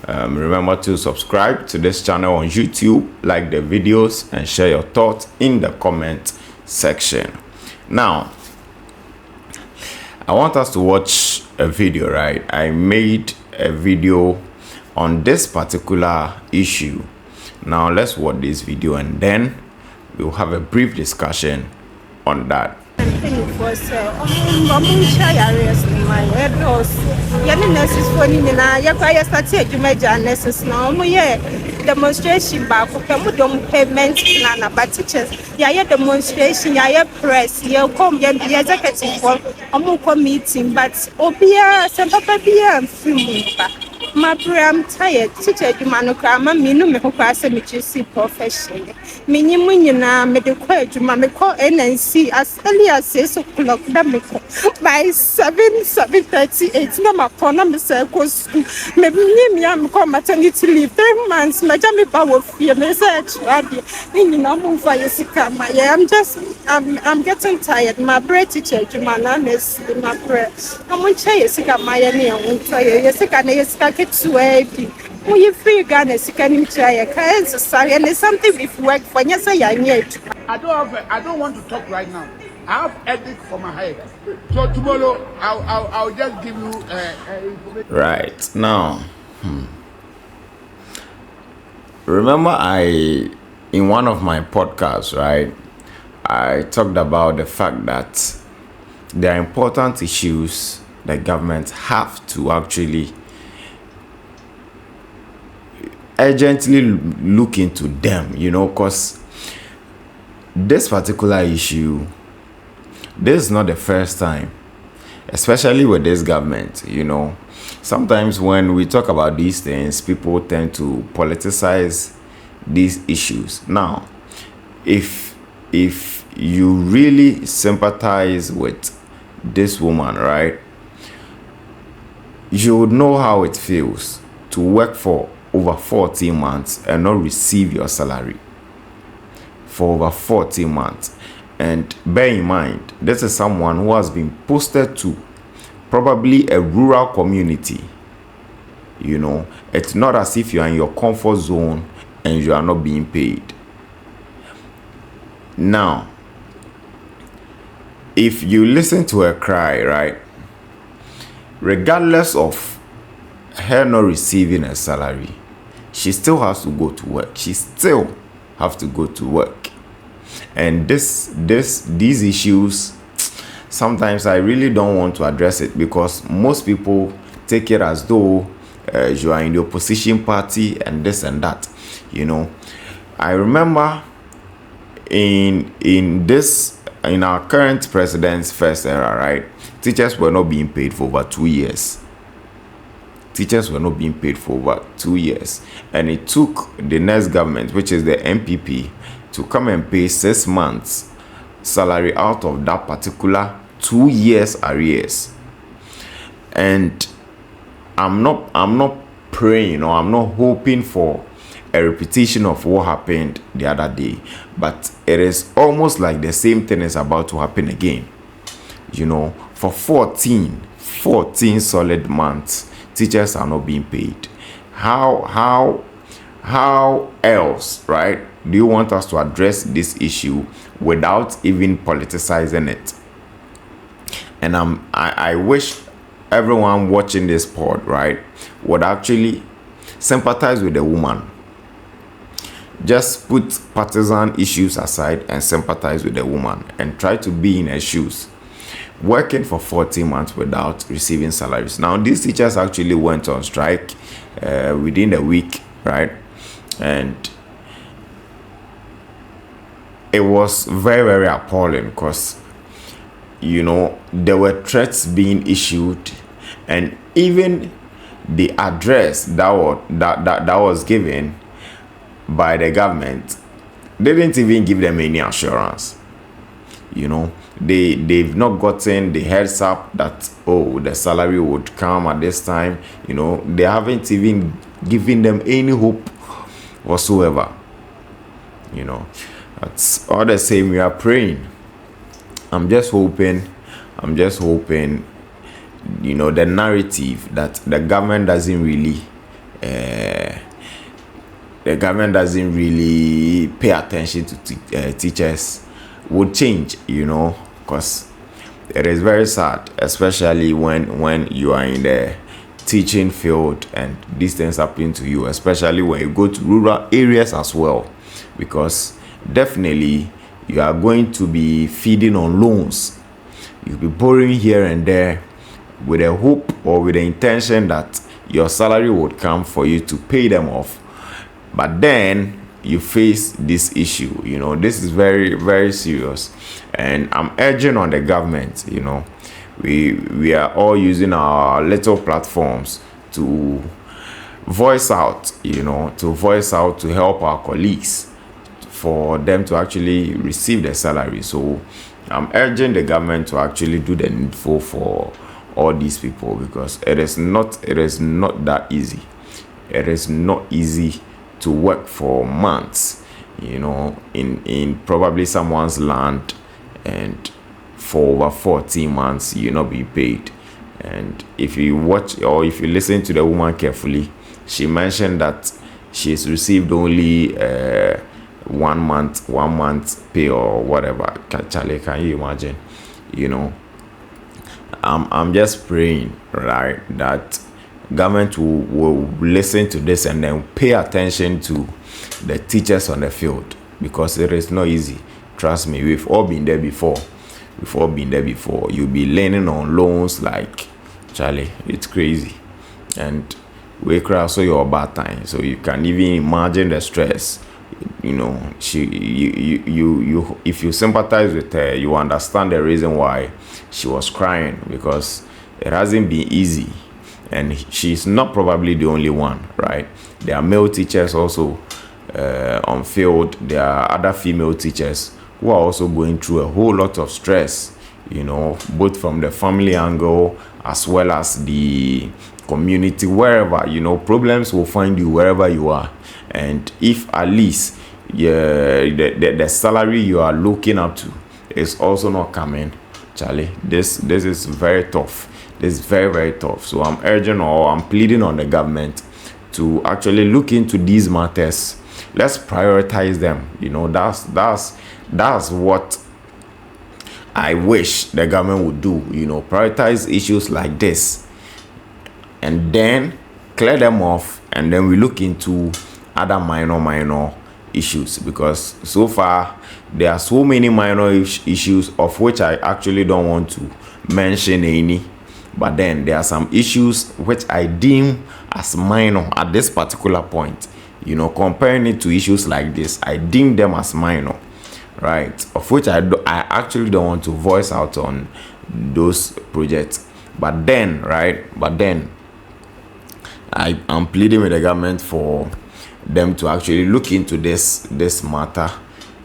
Remember to subscribe to this channel on YouTube, like the videos, and share your thoughts in the comment section. Now, I want us to watch a video, right? I made a video on this particular issue. Now, let's watch this video and then we'll have a brief discussion on that. Demonstration back payment plan but teachers demonstration press come executive meeting but obia my prayer, I'm tired. Teacher, you man, me no me who pass me to profession. Minimum, medical, mamma call NNC as early as 6 o'clock. By 7:38, no, my corner, circles. Maybe me, I'm come maternity leave 3 months. My jammy power fear message. I'm getting tired. My bread teacher, you man, honestly, my prayer. I'm on chair, my it's wavy. We free Ghana, can try a kind society, and it's something we've worked for. Yes, I need. I don't want to talk right now. I have edit for my head. So tomorrow I'll just give you information. Right now, remember in one of my podcasts, right, I talked about the fact that there are important issues that governments have to actually urgently look into them, because this particular issue, this is not the first time, especially with this government. Sometimes when we talk about these things, people tend to politicize these issues. Now, if you really sympathize with this woman, right, you would know how it feels to work for over 14 months and not receive your salary for over 14 months. And bear in mind, this is someone who has been posted to probably a rural community. It's not as if you are in your comfort zone and you are not being paid. Now, if you listen to her cry, right, regardless of her not receiving a salary, she still has to go to work. She still have to go to work. And these issues, sometimes I really don't want to address it because most people take it as though you are in the opposition party and this and that. I remember in our current president's first era, right, teachers were not being paid for over 2 years. Teachers were not being paid for over 2 years. And it took the next government, which is the MPP, to come and pay 6 months salary out of that particular 2 years arrears. And I'm not praying or I'm not hoping for a repetition of what happened the other day, but it is almost like the same thing is about to happen again. For 14 solid months, teachers are not being paid. How else, right, do you want us to address this issue without even politicizing it? And I wish everyone watching this pod, right, would actually sympathize with the woman. Just put partisan issues aside and sympathize with the woman and try to be in her shoes. Working for 14 months without receiving salaries. Now, these teachers actually went on strike within a week, right? And it was very, very appalling because, there were threats being issued, and even the address that was given by the government didn't even give them any assurance. They've not gotten the heads up that the salary would come at this time. They haven't even given them any hope whatsoever. That's all the same. We are praying. I'm just hoping the narrative that the government doesn't really the government doesn't really pay attention to teachers would change, because it is very sad, especially when you are in the teaching field and these things happen to you, especially when you go to rural areas as well, because definitely you are going to be feeding on loans. You'll be borrowing here and there with a hope or with the intention that your salary would come for you to pay them off. But then you face this issue. This is very, very serious. And I'm urging on the government, we are all using our little platforms to voice out, to help our colleagues for them to actually receive their salary. So I'm urging the government to actually do the needful for all these people, because it is not that easy. It is not easy to work for months, in probably someone's land, and for over 14 months you not be paid. And if you watch or if you listen to the woman carefully, she mentioned that she's received only 1 month pay or whatever. Charlie, can you imagine? I'm just praying, right, that government will listen to this and then pay attention to the teachers on the field, because it is not easy. Trust me, we've all been there before. You'll be learning on loans like Charlie. It's crazy. And we cry also your bad time, so you can even imagine the stress. You if you sympathize with her, you understand the reason why she was crying, because it hasn't been easy. And she's not probably the only one, right? There are male teachers also on field. There are other female teachers who are also going through a whole lot of stress, both from the family angle as well as the community, wherever, problems will find you wherever you are. And if at least the salary you are looking up to is also not coming, Charlie, this is very tough. This is very, very tough. So I'm urging or I'm pleading on the government to actually look into these matters. Let's prioritize them. That's what I wish the government would do. Prioritize issues like this, and then clear them off, and then we look into other minor issues, because so far there are so many minor issues of which I actually don't want to mention any. But then there are some issues which I deem as minor at this particular point. Comparing it to issues like this, I deem them as minor, right? Of which I actually don't want to voice out on those projects. But then, I'm pleading with the government for them to actually look into this matter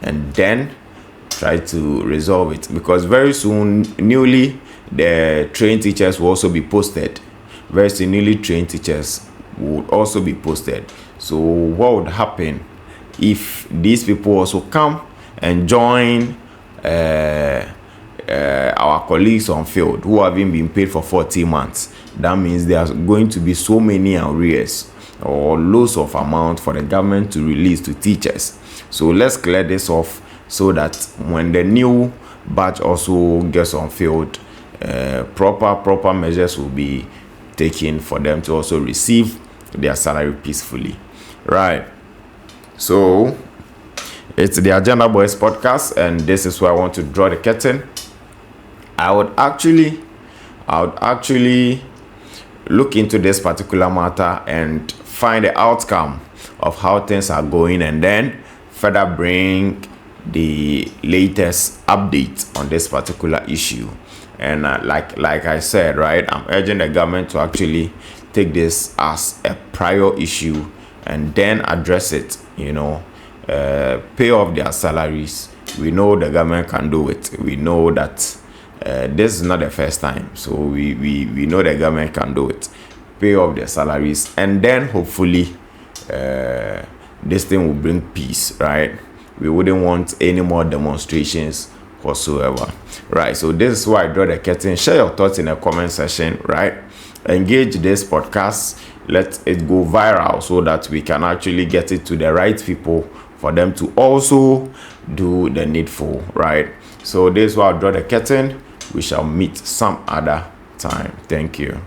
and then try to resolve it, because very soon the trained teachers will also be posted. Very soon, newly trained teachers would also be posted. So what would happen if these people also come and join our colleagues on field who haven't been paid for 40 months? That means there are going to be so many arrears or loss of amount for the government to release to teachers. So let's clear this off, so that when the new batch also gets on field, proper measures will be taken for them to also receive their salary peacefully, right? So it's the Agenda Boys podcast, and this is where I want to draw the curtain. I would actually look into this particular matter and find the outcome of how things are going, and then further bring the latest update on this particular issue. And like I said, right, I'm urging the government to actually take this as a prior issue and then address it. Pay off their salaries. We know the government can do it. We know that this is not the first time, so we know the government can do it. Pay off their salaries, and then hopefully this thing will bring peace, right? We wouldn't want any more demonstrations whatsoever, right? So this is why I draw the curtain. Share your thoughts in the comment section, right? Engage this podcast. let it go viral so that we can actually get it to the right people for them to also do the needful, right? So this is why I'll draw the curtain. We shall meet some other time. Thank you.